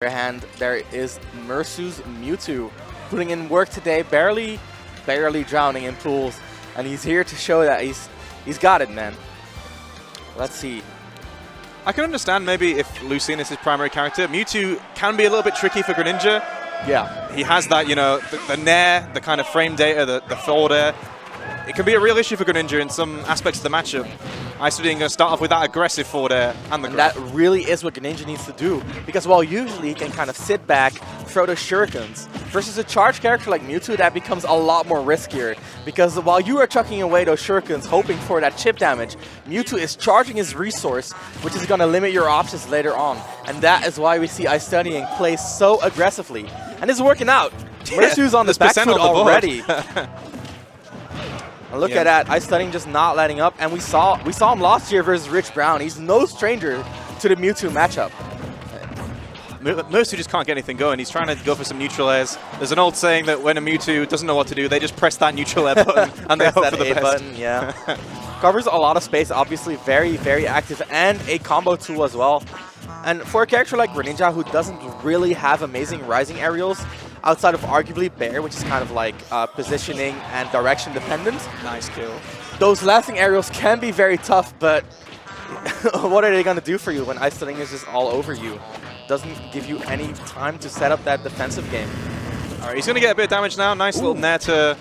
other hand, there is Mersu's Mewtwo putting in work today, barely drowning in pools, and he's here to show that he's got it, man. Let's see. I can understand maybe if Lucien is his primary character. Mewtwo can be a little bit tricky for Greninja. Yeah. He has that, you know, the nair, the kind of frame data, the forward air. It can be a real issue for Greninja in some aspects of the matchup. Isodine going to start off with that aggressive forward air and the grab. That really is what Greninja needs to do. Because while usually he can kind of sit back, throw the shurikens, versus a charge character like Mewtwo, that becomes a lot more riskier. Because while you are chucking away those shurikens, hoping for that chip damage, Mewtwo is charging his resource, which is going to limit your options later on. And that is why we see Isodine play so aggressively. And it's working out. Mersu's on the back foot already. And look at that, Isodine just not letting up, and we saw him last year versus Rich Brown. He's no stranger to the Mewtwo matchup. Mersu just can't get anything going. He's trying to go for some neutral airs. There's an old saying that when a Mewtwo doesn't know what to do, they just press that neutral air button and they hope for the best. Button, yeah. Covers a lot of space, obviously very active, and a combo tool as well. And for a character like Greninja, who doesn't really have amazing rising aerials, outside of arguably Bear, which is kind of like positioning and direction dependent. Nice kill. Those lasting aerials can be very tough, but what are they going to do for you when Isodine is just all over you? Doesn't give you any time to set up that defensive game. All right, he's going to get a bit of damage now. Nice little nair to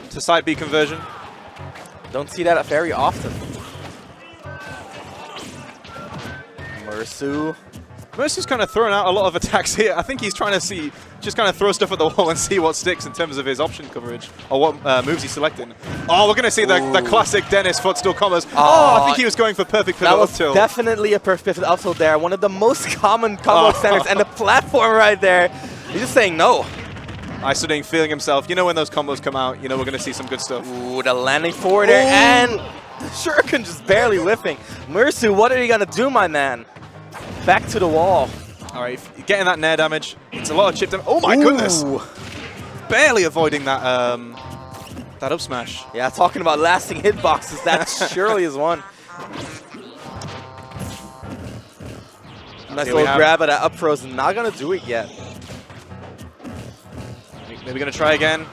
side B conversion. Don't see that very often. Mersu's kind of throwing out a lot of attacks here. I think he's trying to just kind of throw stuff at the wall and see what sticks in terms of his option coverage or what moves he's selecting. Oh, we're going to see the classic Dennis footstool combos. Oh, I think he was going for perfect pivot up tilt. Definitely a perfect pivot up tilt there. One of the most common combo standards, and the platform right there. He's just saying no. Isodine feeling himself. You know when those combos come out, you know we're going to see some good stuff. Ooh, the landing forward there, and the Shuriken just barely whiffing. Mersu, what are you going to do, my man? Back to the wall. All right, getting that nair damage. It's a lot of chip damage. Oh my goodness! Barely avoiding that that up smash. Yeah, talking about lasting hitboxes, that surely is one. Nice little grab at that up throw is not gonna do it yet. Maybe gonna try again.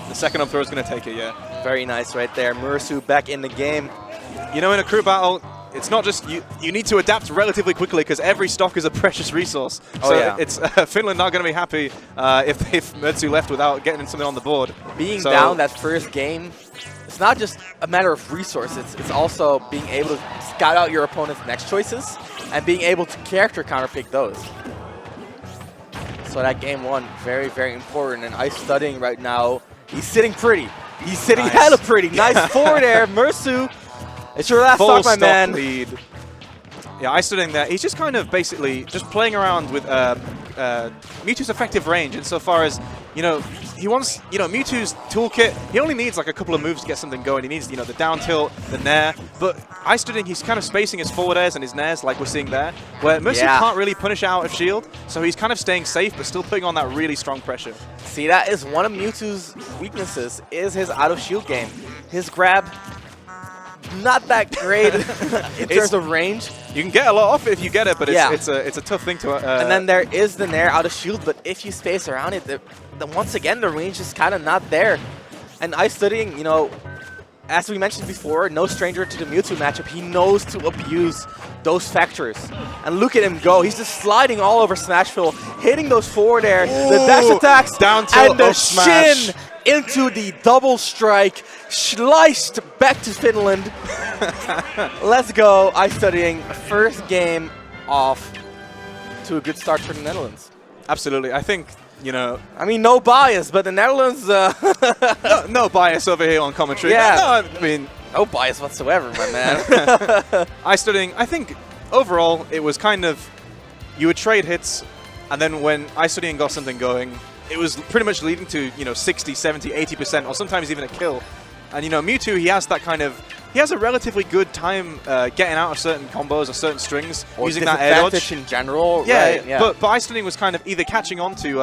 The second up throw is gonna take it, yeah. Very nice right there. Mersu back in the game. You know, in a crew battle, it's not just you need to adapt relatively quickly because every stock is a precious resource. So it's Finland not going to be happy if Mersu left without getting something on the board. Being down that first game, it's not just a matter of resources. It's also being able to scout out your opponent's next choices and being able to character counterpick those. So that game one, very important. And Ice studying right now. He's sitting pretty. He's sitting hella pretty. Nice forward air, Mersu. It's your last stock, my man. Lead. Yeah, I stood in there. He's just kind of basically just playing around with Mewtwo's effective range insofar as, you know, he wants, you know, Mewtwo's toolkit, he only needs like a couple of moves to get something going. He needs, you know, the down tilt, the nair. But I stood in, he's kind of spacing his forward airs and his nairs like we're seeing there, where Mersu can't really punish out of shield. So he's kind of staying safe, but still putting on that really strong pressure. See, that is one of Mewtwo's weaknesses, is his out of shield game. His grab, not that great in terms of range. You can get a lot off it if you get it, but it's a tough thing to. And then there is the nair out of shield, but if you space around it, once again the range is kind of not there. And Ice studying, you know, as we mentioned before, no stranger to the Mewtwo matchup. He knows to abuse those factors. And look at him go. He's just sliding all over Smashville, hitting those forward air, the dash attacks, down tilt, and the smash. shin into the double strike, sliced back to Finland. Let's go, Ice studying first game off to a good start for the Netherlands. Absolutely, I think, you know, I mean, no bias, but the Netherlands. no bias over here on commentary. Yeah, no, I mean, no bias whatsoever, my man. I think overall it was kind of, you would trade hits, and then when I got something going, it was pretty much leading to, you know, 60, 70, 80%, or sometimes even a kill. And, you know, Mewtwo, he has that kind of, he has a relatively good time getting out of certain combos or certain strings, or using that air dodge. In general, yeah, right? Yeah. But Ice was kind of either catching on to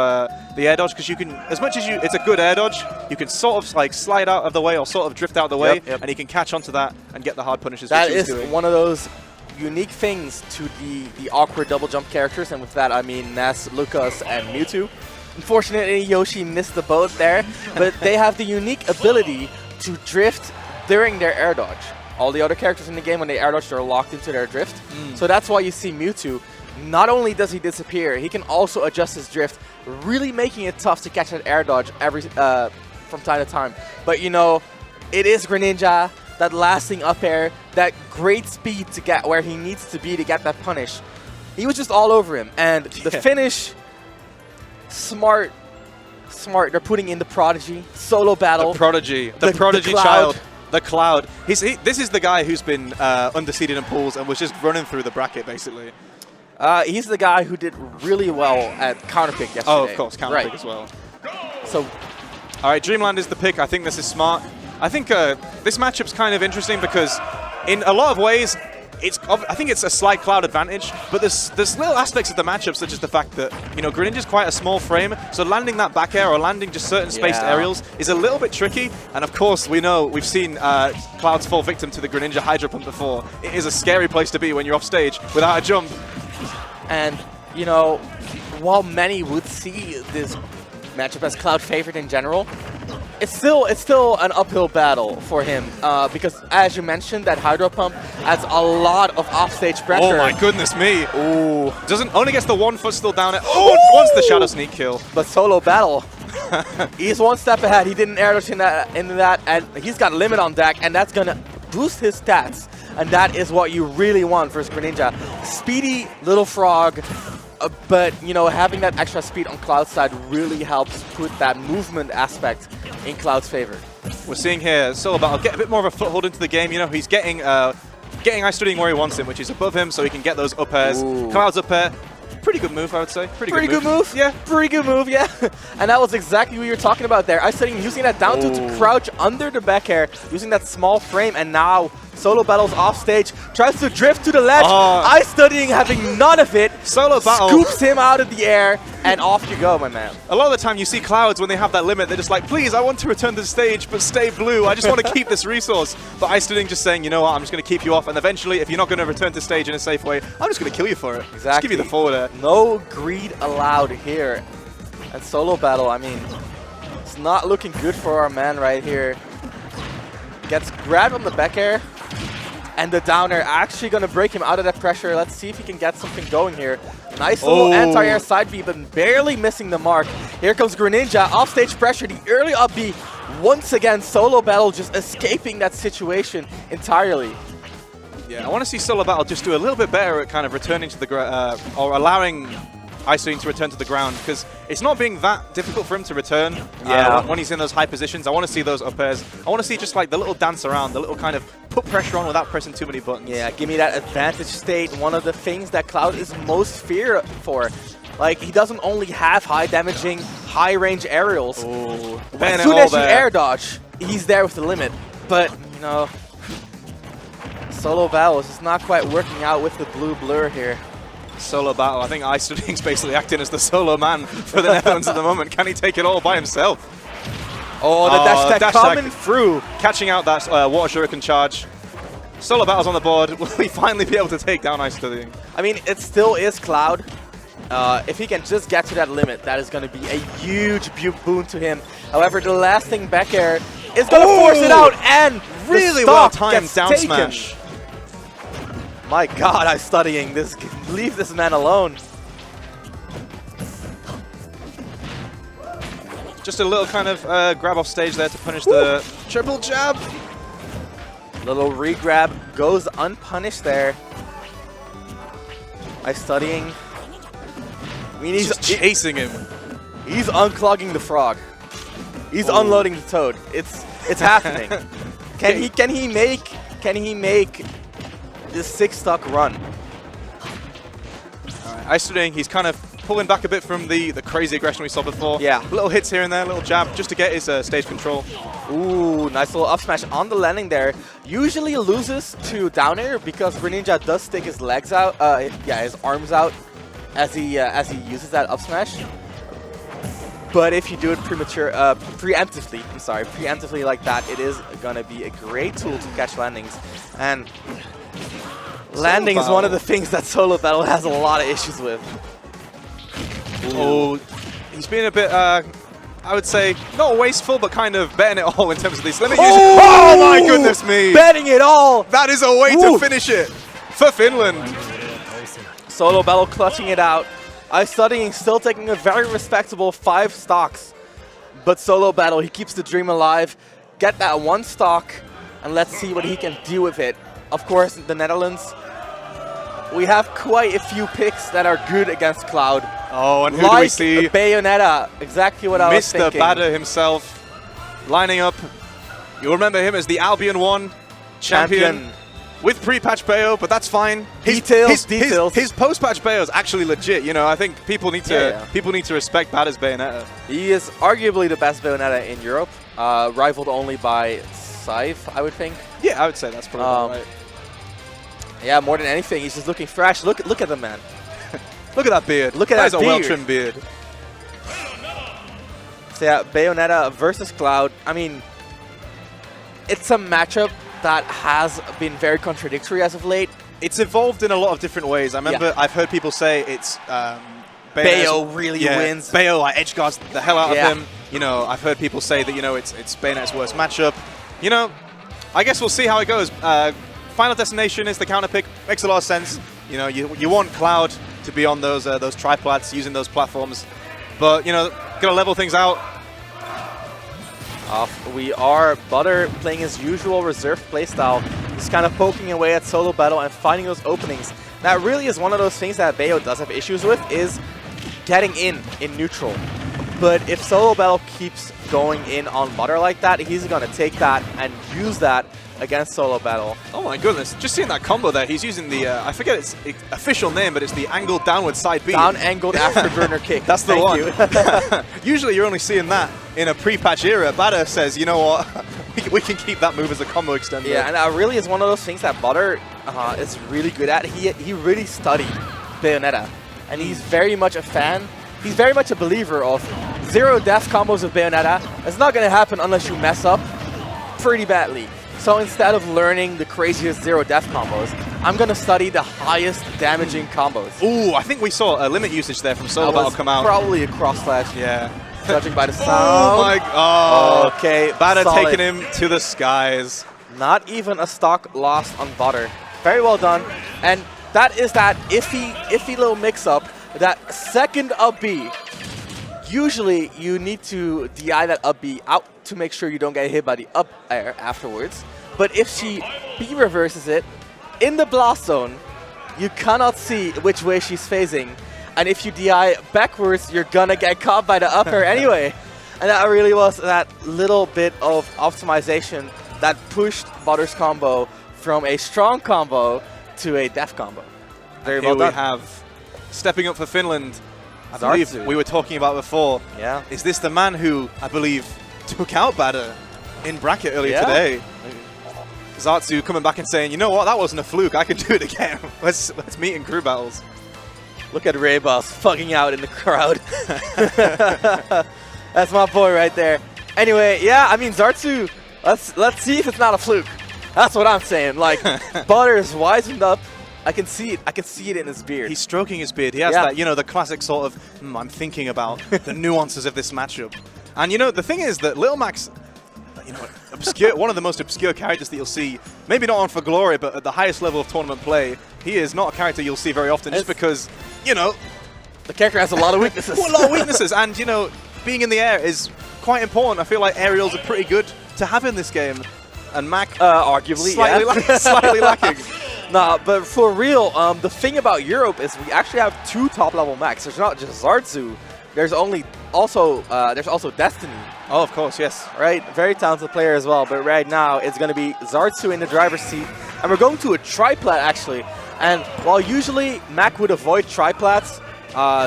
the air dodge, because you can, as much as it's a good air dodge, you can sort of like slide out of the way or sort of drift out of the way, and he can catch onto that and get the hard punishes. That is one of those unique things to the awkward double jump characters, and with that I mean Ness, Lucas, and Mewtwo. Unfortunately, Yoshi missed the boat there, but they have the unique ability to drift during their air dodge. All the other characters in the game, when they air dodge, they're locked into their drift. So that's why you see Mewtwo. Not only does he disappear, he can also adjust his drift, really making it tough to catch that air dodge from time to time. But you know, it is Greninja, that lasting up air, that great speed to get where he needs to be to get that punish. He was just all over him, and the finish, smart. They're putting in the Prodigy, solo battle. The Prodigy child. The Cloud. This is the guy who's been underseeded in pools and was just running through the bracket, basically. He's the guy who did really well at counterpick yesterday. Oh, of course, counterpick as well. So, all right, Dreamland is the pick. I think this is smart. I think this matchup's kind of interesting because in a lot of ways, I think it's a slight Cloud advantage, but there's little aspects of the matchup, such as the fact that, you know, Greninja's quite a small frame, so landing that back air or landing just certain spaced aerials is a little bit tricky. And of course, we've seen Cloud's fall victim to the Greninja Hydro Pump before. It is a scary place to be when you're off stage without a jump. And, you know, while many would see this matchup as Cloud favored in general, it's still an uphill battle for him because, as you mentioned, that Hydro Pump adds a lot of offstage pressure. Oh my goodness me! Ooh, only gets the 1 foot still down it. Oh, once the Shadow Sneak kill. But solo battle, he's one step ahead. He didn't air dodge into that, and he's got limit on deck, and that's gonna boost his stats. And that is what you really want versus Greninja. Speedy little frog. But, you know, having that extra speed on Cloud's side really helps put that movement aspect in Cloud's favor. We're seeing here Solo Battle get a bit more of a foothold into the game. You know, he's getting Ice Studying where he wants him, which is above him, so he can get those up airs. Cloud's up air, pretty good move, I would say. Pretty good move. Yeah, pretty good move, yeah. And that was exactly what you were talking about there. Ice Studying using that down to crouch under the back air, using that small frame, and now Solo Battle's off stage, tries to drift to the ledge. Ice Studying having none of it. Solo Battle scoops him out of the air, and off you go, my man. A lot of the time you see Clouds, when they have that limit, they're just like, please, I want to return to the stage, but stay blue. I just want to keep this resource. But Ice Studying just saying, you know what, I'm just going to keep you off, and eventually, if you're not going to return to stage in a safe way, I'm just going to kill you for it. Exactly. Just give you the forward air. No greed allowed here. And Solo Battle, I mean, it's not looking good for our man right here. Gets grabbed on the back air. And the down air actually going to break him out of that pressure. Let's see if he can get something going here. Nice little anti-air side B, but barely missing the mark. Here comes Greninja, offstage pressure, the early up B. Once again, Solo Battle just escaping that situation entirely. Yeah, I want to see Solo Battle just do a little bit better at kind of returning to the ground, or allowing Ice Studying to return to the ground, because it's not being that difficult for him to return when he's in those high positions. I want to see those up airs. I want to see just like the little dance around, the little kind of put pressure on without pressing too many buttons. Yeah, give me that advantage state. One of the things that Cloud is most feared for. Like, he doesn't only have high damaging, high range aerials. As soon as you air dodge, he's there with the limit. But, you know, Solo Battle is just not quite working out with the blue blur here. Solo Battle. I think Ice Studying's basically acting as the solo man for the Netherlands at the moment. Can he take it all by himself? Oh, the dash tag coming through. Catching out that Water Shuriken charge. Solo Battle's on the board. Will he finally be able to take down Ice Studying? I mean, it still is Cloud. If he can just get to that limit, that is going to be a huge boon to him. However, the lasting back air is going to force it out, and really well timed down smash. My God, Ice Studying this. Leave this man alone. Just a little kind of grab off stage there to punish the triple jab. Little re-grab goes unpunished there. Ice Studying. I mean, he's chasing him. He's unclogging the frog. He's unloading the toad. It's happening. Can he make this 6-stock run? Alright, Ice Studying, he's kind of pulling back a bit from the crazy aggression we saw before. Yeah. Little hits here and there, little jab, just to get his stage control. Ooh, nice little up smash on the landing there. Usually loses to down air because Greninja does stick his legs out, his arms out as he uses that up smash. But if you do it preemptively like that, it is gonna be a great tool to catch landings. And Landing is one of the things that Solo Battle has a lot of issues with. Oh, he's been a bit, I would say, not wasteful, but kind of betting it all in terms of these limit usage. Oh my goodness me! Betting it all! That is a way to finish it for Finland. Solo Battle clutching it out. Studying still taking a very respectable 5 stocks. But Solo Battle, he keeps the dream alive. Get that 1 stock, and let's see what he can do with it. Of course, the Netherlands, we have quite a few picks that are good against Cloud. Oh, and who like do we see? Bayonetta, exactly what I was thinking. Mr. Batter himself, lining up. You'll remember him as the Albion 1 champion. With pre-patch Bayo, but that's fine. Details. His post-patch Bayo is actually legit. You know, I think people need to respect Batter's Bayonetta. He is arguably the best Bayonetta in Europe, rivaled only by Scythe, I would think. Yeah, I would say that's probably right. Yeah, more than anything, he's just looking fresh. Look at the man. Look at that beard. Look at that beard. a well-trimmed beard. So yeah, Bayonetta versus Cloud. I mean, it's a matchup that has been very contradictory as of late. It's evolved in a lot of different ways. I remember I've heard people say it's Bayo really wins. Bayo edge guards the hell out of him. You know, I've heard people say that, you know, it's Bayonetta's worst matchup. You know, I guess we'll see how it goes. Final Destination is the counter pick. Makes a lot of sense. You know, you want Cloud to be on those triplats, using those platforms. But, you know, gotta level things out. We are Butter playing his usual reserved playstyle. He's kind of poking away at Solo Battle and finding those openings. That really is one of those things that Bayo does have issues with, is getting in neutral. But if Solo Battle keeps going in on Butter like that, he's going to take that and use that against Solo Battle. Oh my goodness, just seeing that combo there, he's using the, I forget its official name, but it's the angled downward side B. Down angled afterburner kick. That's the one. Usually you're only seeing that in a pre-patch era. Batter says, you know what, we can keep that move as a combo extender. Yeah, and that really is one of those things that Butter is really good at. He really studied Bayonetta, and he's very much a fan. He's very much a believer of zero death combos with Bayonetta. It's not going to happen unless you mess up pretty badly. So instead of learning the craziest zero death combos, I'm going to study the highest damaging combos. Ooh, I think we saw a limit usage there from Solo Battle come out. Probably a cross slash. Yeah. Judging by the sound. Oh my god. Okay, Batter taking him to the skies. Not even a stock lost on Butter. Very well done. And that is that iffy little mix-up. That second up B. Usually you need to DI that up B out to make sure you don't get hit by the up air afterwards. But if she B reverses it in the blast zone, you cannot see which way she's phasing. And if you DI backwards, you're gonna get caught by the up air anyway. And that really was that little bit of optimization that pushed Butter's combo from a strong combo to a death combo. Very well done. Here we have, stepping up for Finland, I Zartsu. believe we were talking about before. Yeah. Is this the man who, I believe, took out Batter in bracket earlier today? Zartsu coming back and saying, you know what, that wasn't a fluke, I can do it again. Let's meet in crew battles. Look at Ray Boss fucking out in the crowd. That's my boy right there. Anyway, yeah, I mean, Zartsu, let's see if it's not a fluke. That's what I'm saying. Like, Butter is wizened up. I can see it. I can see it in his beard. He's stroking his beard. He has that, you know, the classic sort of, I'm thinking about the nuances of this matchup. And, you know, the thing is that Little Max, you know, obscure, one of the most obscure characters that you'll see, maybe not on For Glory, but at the highest level of tournament play, he is not a character you'll see very often just because, you know, the character has a lot of weaknesses. A lot of weaknesses. And, you know, being in the air is quite important. I feel like aerials are pretty good to have in this game. And Mac, arguably, slightly lacking. Nah, but for real, the thing about Europe is we actually have 2 top-level Macs. There's not just Zartsu. There's also Destiny. Oh, of course, yes. Right, very talented player as well. But right now, it's going to be Zartsu in the driver's seat. And we're going to a triplat, actually. And while usually Mac would avoid triplats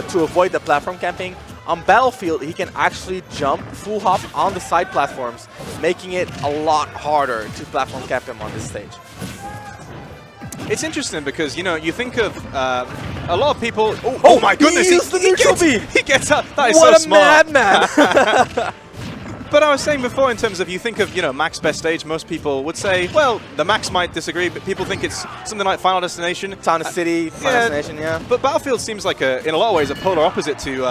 to avoid the platform camping, on Battlefield, he can actually jump full hop on the side platforms, making it a lot harder to platform camp him on this stage. It's interesting because, you know, you think of a lot of people... Oh my goodness! He used the neutral B! He gets up. That is what so smart. What a madman! But I was saying before, in terms of you think of, you know, Mac's best stage, most people would say, well, the Macs might disagree, but people think it's something like Final Destination. Town of City, Final Destination, yeah. But Battlefield seems like, in a lot of ways, a polar opposite to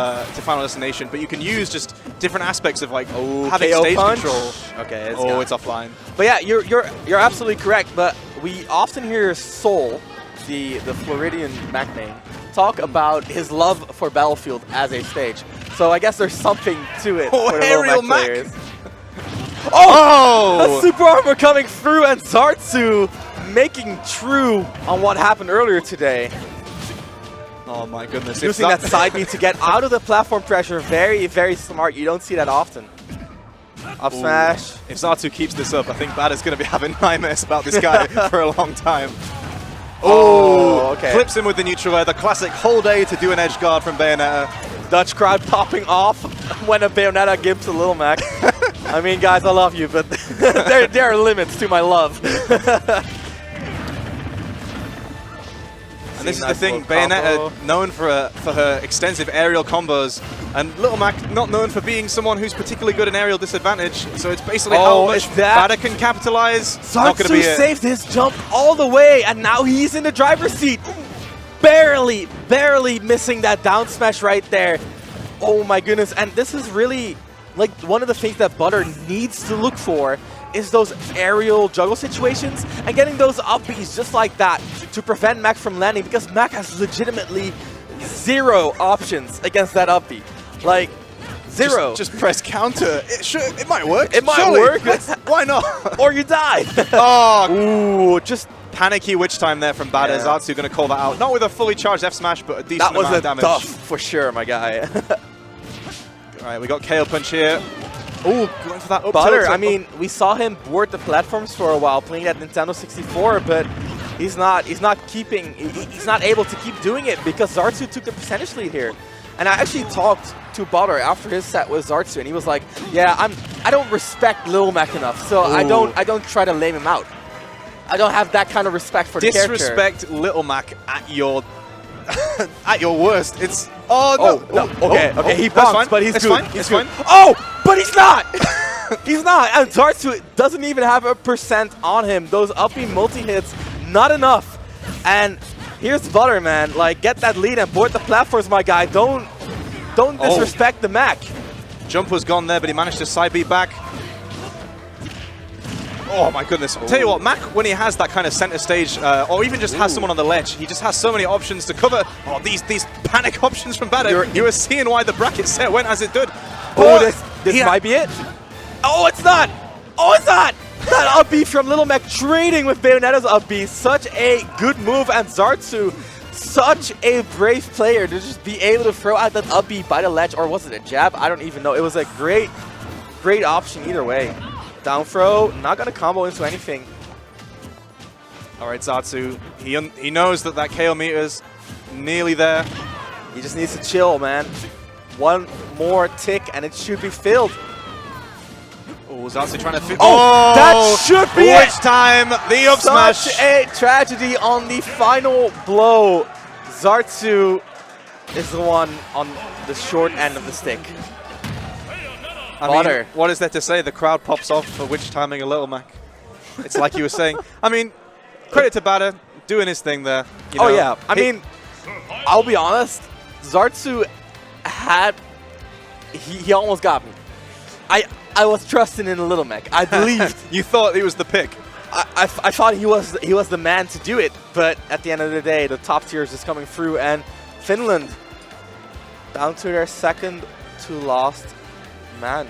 Final Destination, but you can use just different aspects of, like, having KO stage punch. control. Okay, It's offline. But yeah, you're absolutely correct, but we often hear Soul, the Floridian Mac name, talk about his love for Battlefield as a stage. So I guess there's something to it for the aerial Mac Mac. players. Oh! The super armor coming through, and Zartsu making true on what happened earlier today. Oh my goodness. Using that side B to get out of the platform pressure. Very, very smart. You don't see that often. Up smash. If Zartsu keeps this up, I think Bada's going to be having nightmares about this guy for a long time. Oh, okay. Clips him with the neutral air. The classic whole day to do an edge guard from Bayonetta. Dutch crowd popping off when a Bayonetta gives to Lil Mac. I mean, guys, I love you, but there are limits to my love. And this is the thing, Bayonetta known for her extensive aerial combos, and Little Mac not known for being someone who's particularly good in aerial disadvantage. So it's basically how much Bada can capitalize. Zartsu saved his jump all the way, and now he's in the driver's seat. Barely missing that down smash right there. Oh my goodness, and this is really like one of the things that Butter needs to look for is those aerial juggle situations and getting those up Bs just like that to prevent Mac from landing, because Mac has legitimately zero options against that up B. Like, zero. Just press counter. It might work. It might work. Why not? Or you die. Oh, ooh, just panicky witch time there from Bada. Zartsu going to call that out. Not with a fully charged F smash, but a decent amount of damage. That was a tough for sure, my guy. All right, we got KO punch here. Ooh, going for that up Butter, tilt. I mean, we saw him board the platforms for a while playing that Nintendo 64, but he's not able to keep doing it because Zartsu took the percentage lead here. And I actually talked to Butter after his set with Zartsu, and he was like, "Yeah, I don't respect Lil Mac enough, so I don't try to lame him out. I don't have that kind of respect for the character." Disrespect Little Mac at your at your worst. It's okay. He bounced, but he's good. He's fine. Oh, but he's not. He's not. And Zartsu doesn't even have a percent on him. Those up B multi hits, not enough. And here's Butter, man. Like, get that lead and board the platforms, my guy. Don't disrespect the Mac. Jump was gone there, but he managed to side B back. Oh my goodness. Tell you what, Mac, when he has that kind of center stage, or even just has someone on the ledge, he just has so many options to cover. Oh, these panic options from Bada. You were seeing why the bracket set went as it did. Oh, this might be it. Oh, it's not. Oh, it's not. That up B from Little Mac trading with Bayonetta's up B. Such a good move, and Zartsu, such a brave player to just be able to throw out that up B by the ledge, or was it a jab? I don't even know. It was a great option either way. Down throw, not going to combo into anything. All right, Zartsu, he knows that KO meter's nearly there. He just needs to chill, man. One more tick and it should be filled. Oh, Zartsu trying to fit. Oh, that should be it! Which time, the up smash. Such a tragedy on the final blow. Zartsu is the one on the short end of the stick. I mean, what is there to say? The crowd pops off for witch timing a Little Mac. It's like you were saying. I mean, credit to Bada, doing his thing there. You know, yeah. I mean, I'll be honest. Zartsu he almost got me. I was trusting in Little Mac. I believed. You thought he was the pick. I thought he was the man to do it. But at the end of the day, the top tier is just coming through, and Finland down to their second to last man.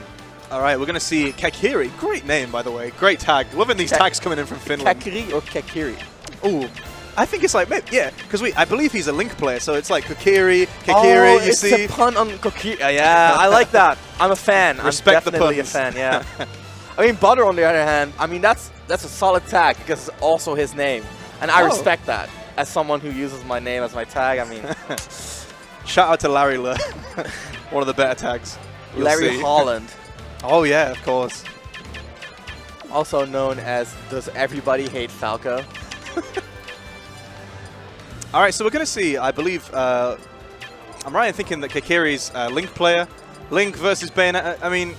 All right, we're going to see Kekiri. Great name, by the way. Great tag. Loving these tags coming in from Finland. Kekiri or Kekiri? Ooh, I think it's like, yeah, because I believe he's a Link player, so it's like Kekiri, oh, you see. It's a pun on Kekiri. Yeah, I like that. I'm a fan. Respect I'm definitely a fan, yeah. I mean, Butter, on the other hand, I mean, that's a solid tag because it's also his name. And I respect that as someone who uses my name as my tag. I mean, shout out to Larry Le. One of the better tags. Larry Holland. Oh, yeah, of course. Also known as Does Everybody Hate Falco? All right, so we're going to see, I believe, I'm right in thinking that Kekiri's Link player. Link versus Bayonetta. I mean,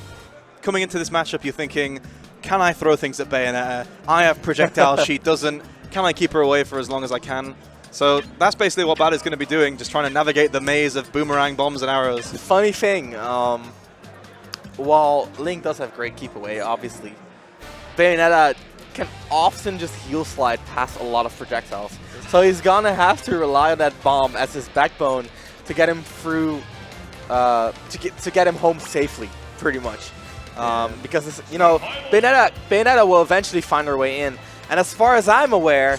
coming into this matchup, you're thinking, can I throw things at Bayonetta? I have projectile, she doesn't. Can I keep her away for as long as I can? So that's basically what Bad is going to be doing, just trying to navigate the maze of boomerang bombs and arrows. The funny thing, while Link does have great keep away, obviously, Bayonetta can often just heal slide past a lot of projectiles. So he's going to have to rely on that bomb as his backbone to get him through, to get him home safely, pretty much. Because, you know, Bayonetta will eventually find her way in. And as far as I'm aware,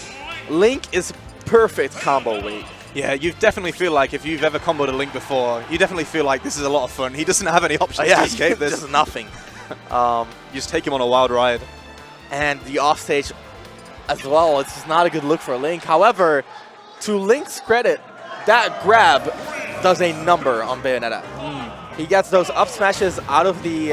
Link is perfect combo weight. Yeah, you definitely feel like if you've ever comboed a Link before, you definitely feel like this is a lot of fun. He doesn't have any options to escape this. Just nothing. You just take him on a wild ride. And the offstage as well, it's just not a good look for Link. However, to Link's credit, that grab does a number on Bayonetta. He gets those up smashes out of the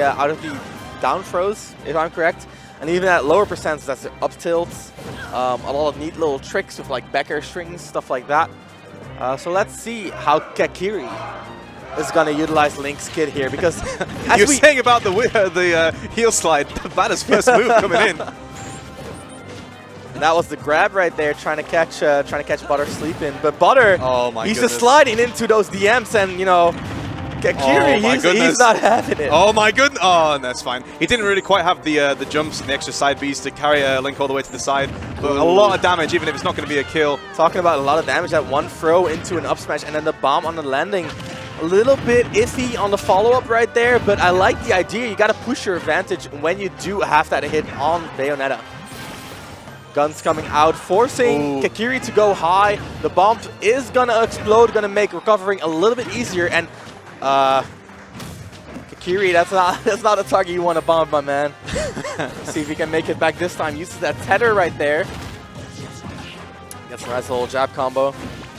down throws, if I'm correct. And even at lower percents, that's up tilts. A lot of neat little tricks with like Becker strings, stuff like that. So let's see how Kakiri is going to utilize Link's kit here, because as you're saying about the heel slide, Bada's first move coming in. And that was the grab right there, trying to catch Butter sleeping. But Butter, oh my he's goodness. just sliding into those DMs, and you know, Kakiri, he's not having it. Oh my goodness! Oh, and that's fine. He didn't really quite have the jumps and the extra side Bs to carry Link all the way to the side, but a lot of damage, even if it's not going to be a kill. Talking about a lot of damage, that one throw into an up smash, and then the bomb on the landing. A little bit iffy on the follow-up right there, but I like the idea. You got to push your advantage when you do have that hit on Bayonetta. Guns coming out, forcing Kakiri to go high. The bomb is going to explode, going to make recovering a little bit easier. And Kakiri, that's not a target you want to bomb, my man. See if he can make it back this time. Uses that tether right there. Gets a nice little jab combo.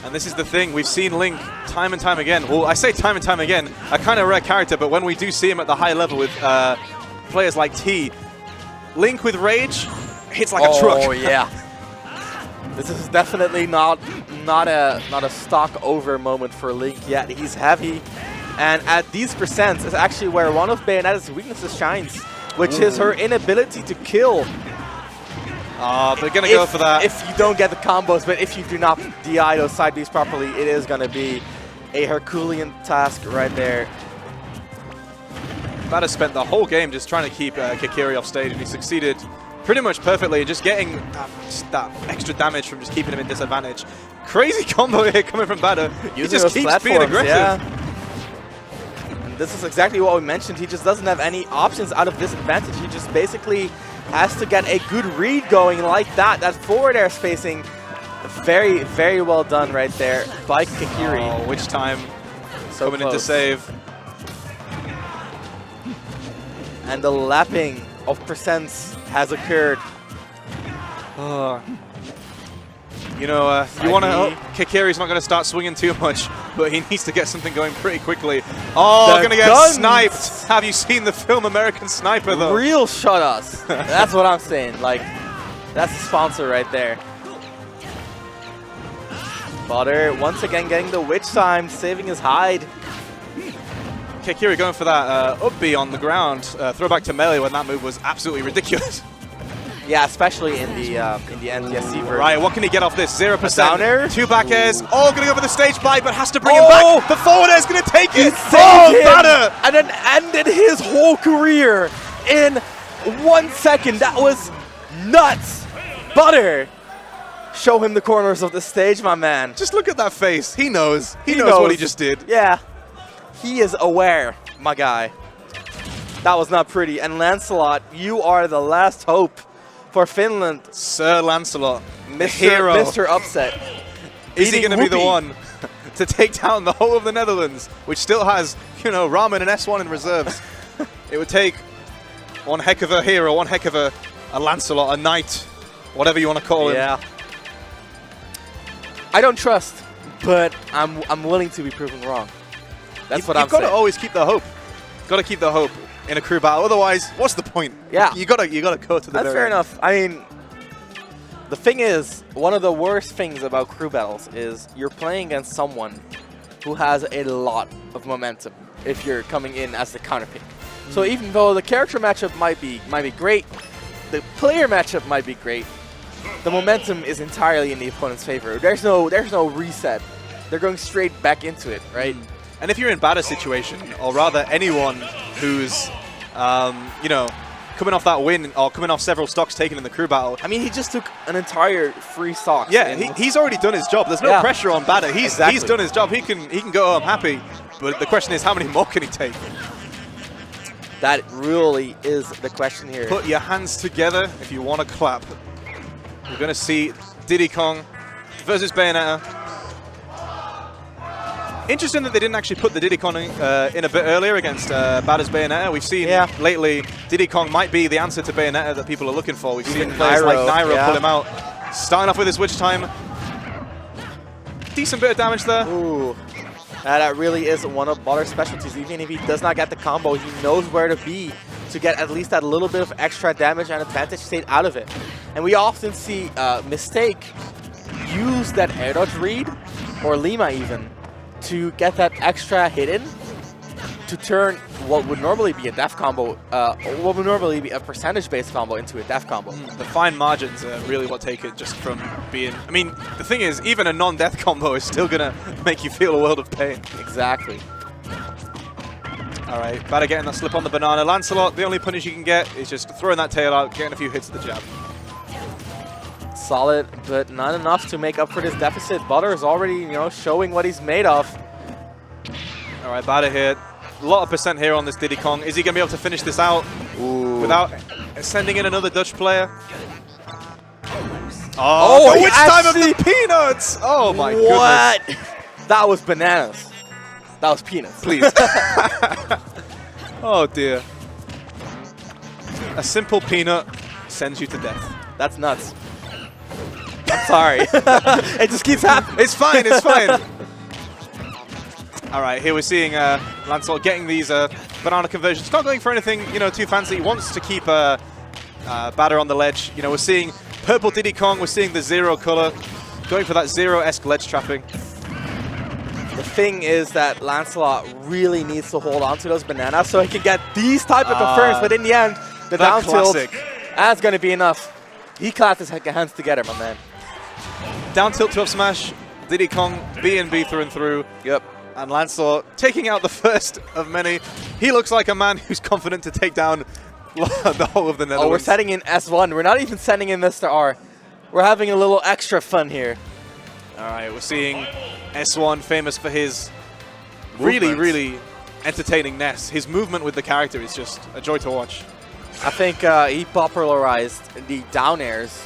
And this is the thing, we've seen Link time and time again. Well, I say time and time again, a kind of rare character, but when we do see him at the high level with players like T, Link with Rage hits like a truck. Oh yeah. This is definitely not a stock over moment for Link yet. He's heavy, and at these percents is actually where one of Bayonetta's weaknesses shines, which is her inability to kill. They're going to go for that. If you don't get the combos, but if you do not DI those side Bs properly, it is going to be a Herculean task right there. Bada spent the whole game just trying to keep Kakiri off stage, and he succeeded pretty much perfectly, just getting that extra damage from just keeping him in disadvantage. Crazy combo here coming from Bada. He just keeps being aggressive. Yeah. And this is exactly what we mentioned. He just doesn't have any options out of disadvantage. He just basically has to get a good read going like that. That forward air spacing, very, very well done right there by Kakiri. Oh, which time so coming close. in to save. And the lapping of percents has occurred. You know, you want to. Kakiri's not going to start swinging too much, but he needs to get something going pretty quickly. Oh, going to get sniped. Have you seen the film American Sniper, though? Real shut us. That's what I'm saying. Like, that's the sponsor right there. Butter once again getting the witch time, saving his hide. Kakiri going for that up B on the ground. Throwback to melee when that move was absolutely ridiculous. Yeah, especially in the NTSC version. Right, what can he get off this? 0%. Down air. 2 back airs. Oh, going to go for the stage bite, but has to bring him back. The forward air is going to take it. Bada! And then ended his whole career in 1 second. That was nuts. Butter. Show him the corners of the stage, my man. Just look at that face. He knows. He knows what he just did. Yeah. He is aware, my guy. That was not pretty. And Lancelot, you are the last hope for Finland. Sir Lancelot, Mr. Upset. Is he going to be the one to take down the whole of the Netherlands, which still has, you know, Ramen and S1 in reserves? It would take one heck of a hero, one heck of a Lancelot, a knight, whatever you want to call him. Yeah. I don't trust, but I'm willing to be proven wrong. That's what I'm saying. You've got to always keep the hope. Got to keep the hope in a crew battle. Otherwise, what's the point? Yeah. You got to go to the That's fair enough. I mean, the thing is, one of the worst things about crew battles is you're playing against someone who has a lot of momentum if you're coming in as the counterpick. So even though the character matchup might be great, the player matchup might be great, the momentum is entirely in the opponent's favor. There's no reset. They're going straight back into it, right? And if you're in Bada's situation, or rather anyone who's, you know, coming off that win or coming off several stocks taken in the crew battle. I mean, he just took an entire 3 stocks. Yeah, he's already done his job. There's no pressure on Bada. He's done his job. He can go home happy. But the question is, how many more can he take? That really is the question here. Put your hands together if you want to clap. We're going to see Diddy Kong versus Bayonetta. Interesting that they didn't actually put the Diddy Kong in a bit earlier against Bada's Bayonetta. We've seen lately Diddy Kong might be the answer to Bayonetta that people are looking for. We've seen players like Nairo pull him out. Starting off with his Witch Time. Decent bit of damage there. Ooh. That really is one of Balor's specialties. Even if he does not get the combo, he knows where to be to get at least that little bit of extra damage and advantage state out of it. And we often see Mistake use that air dodge read, or Lima even, to get that extra hit in to turn what would normally be a death combo, what would normally be a percentage-based combo into a death combo. The fine margins are really what take it just from being... I mean, the thing is, even a non-death combo is still going to make you feel a world of pain. Exactly. All right, Bada getting that slip on the banana. Lancelot, the only punish you can get is just throwing that tail out, getting a few hits of the jab. Solid, but not enough to make up for this deficit. Butter is already, you know, showing what he's made of. All right, Bada here. A lot of percent here on this Diddy Kong. Is he going to be able to finish this out without sending in another Dutch player? Oh, the Witch Time of the Peanuts! Oh my goodness. What? That was bananas. That was peanuts. Please. Oh dear. A simple peanut sends you to death. That's nuts. I'm sorry. It just keeps happening. It's fine, it's fine. All right, here we're seeing Lancelot getting these banana conversions. Not going for anything, you know, too fancy. He wants to keep Bada on the ledge. You know, we're seeing purple Diddy Kong. We're seeing the 0 color. Going for that 0-esque ledge trapping. The thing is that Lancelot really needs to hold on to those bananas so he can get these type of confirms. But in the end, the down tilt, that's going to be enough. He clapped his hands together, my man. Down tilt to up smash. Diddy Kong, B&B through and through. Yep. And Lancelot taking out the first of many. He looks like a man who's confident to take down the whole of the Netherlands. Oh, we're setting in S1. We're not even sending in Mr. R. We're having a little extra fun here. All right, we're seeing S1 famous for his really entertaining Ness. His movement with the character is just a joy to watch. I think he popularized the down airs,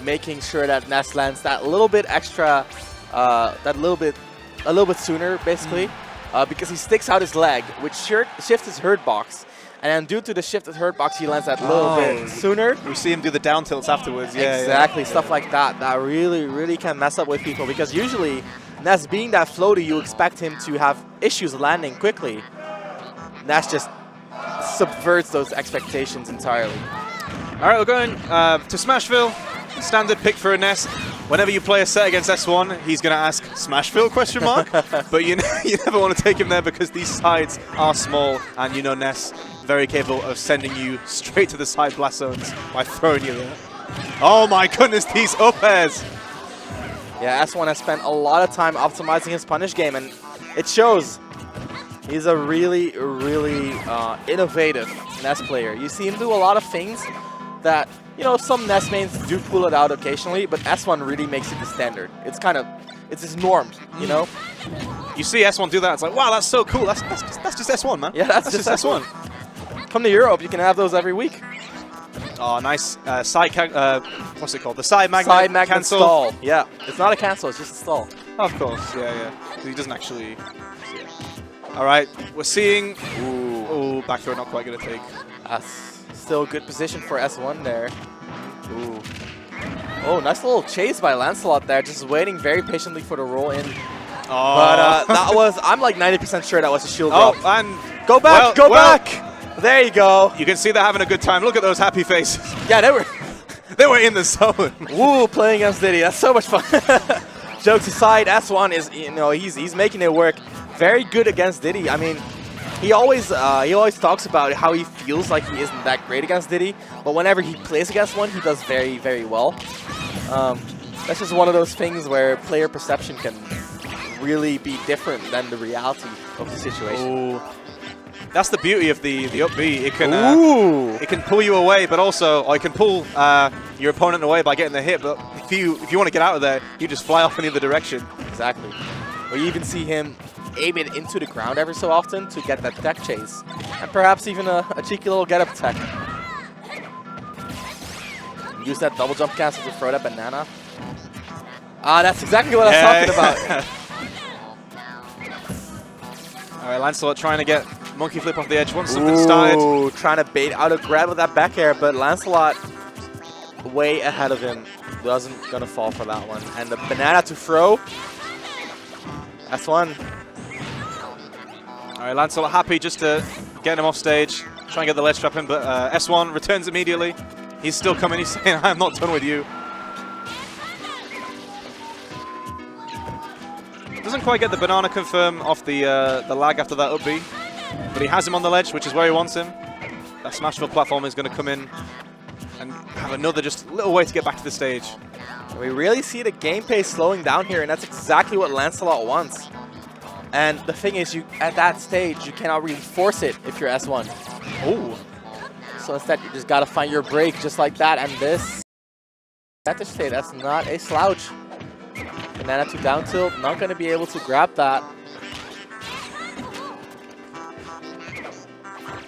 making sure that Ness lands that little bit extra, a little bit sooner, basically, because he sticks out his leg, which shifts his hurt box. And then due to the shifted hurt box, he lands that little bit sooner. We see him do the down tilts afterwards. Yeah, exactly, stuff like that. That really can mess up with people, because usually, Ness being that floaty, you expect him to have issues landing quickly. Ness just subverts those expectations entirely. All right, we're going to Smashville. Standard pick for a Ness. Whenever you play a set against S1, he's going to ask Smashville ? But you never want to take him there because these sides are small, and you know Ness very capable of sending you straight to the side blast zones by throwing you there. Oh my goodness, these up airs! Yeah, S1 has spent a lot of time optimizing his punish game, and it shows. He's a really innovative Ness player. You see him do a lot of things that, you know, some Ness mains do pull it out occasionally, but S1 really makes it the standard. It's kind of, it's his norm, you know? You see S1 do that, it's like, wow, that's so cool. That's just S1, man. Yeah, that's just S1. Come to Europe, you can have those every week. Oh, nice side, what's it called? The side magnet, cancel. Stall. Yeah, it's not a cancel, it's just a stall. Of course, yeah. He doesn't actually... All right, we're seeing... Ooh, back throw not quite going to take. That's still a good position for S1 there. Ooh. Oh, nice little chase by Lancelot there, just waiting very patiently for the roll in. Oh. But that was, I'm like 90% sure that was a shield drop. Oh, and... Go back, go back! There you go. You can see they're having a good time. Look at those happy faces. Yeah, they were... They were in the zone. Woo, playing against Diddy. That's so much fun. Jokes aside, S1 is, you know, he's making it work. Very good against Diddy. I mean, he always talks about how he feels like he isn't that great against Diddy, but whenever he plays against one, he does very, very well. That's just one of those things where player perception can really be different than the reality of the situation. Ooh. That's the beauty of the up B. It can pull you away, but also it can pull your opponent away by getting the hit. But if you want to get out of there, you just fly off in the other direction. Exactly. Or you even see him aim it into the ground every so often to get that tech chase, and perhaps even a cheeky little get up tech. Use that double jump cancel to throw that banana. Ah, that's exactly what I was talking about. All right, Lancelot trying to get monkey flip off the edge once something started. Trying to bait out a grab with that back air, but Lancelot way ahead of him. Wasn't going to fall for that one. And the banana to throw. That's one. All right, Lancelot happy just to get him off stage. Try and get the ledge trap in, but S1 returns immediately. He's still coming. He's saying, I'm not done with you. Doesn't quite get the banana confirm off the lag after that up B. But he has him on the ledge, which is where he wants him. That Smashville platform is going to come in and have another just little way to get back to the stage. We really see the game pace slowing down here, and that's exactly what Lancelot wants. And the thing is, at that stage, you cannot really force it if you're S1. Oh. So instead, you just got to find your break just like that. And this, I have to say, that's not a slouch. Banana to down tilt, not going to be able to grab that.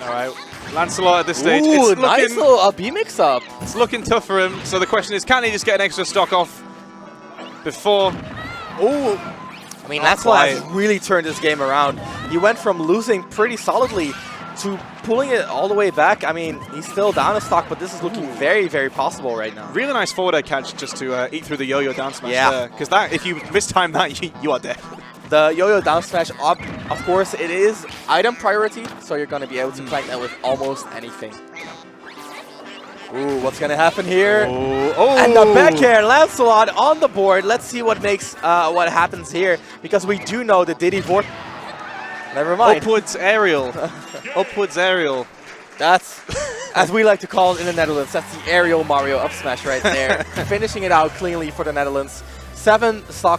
All right, Lancelot at this stage. Ooh, it's nice little B mix-up. It's looking tough for him. So the question is, can he just get an extra stock off before? Ooh. I mean, Lancelot has really turned this game around. He went from losing pretty solidly to pulling it all the way back. I mean, he's still down a stock, but this is looking very, very possible right now. Really nice forward air catch just to eat through the yo-yo down smash there. Because that, if you mistime that, you are dead. The yo-yo down smash, of course, it is item priority, so you're going to be able to clank that with almost anything. Ooh, what's going to happen here? Oh. And the back air, Lancelot on the board. Let's see what makes what happens here, because we do know the Diddy board. Never mind. Upwards aerial. Upwards aerial. That's, as we like to call it in the Netherlands, that's the aerial Mario up smash right there. Finishing it out cleanly for the Netherlands. 7 stocks.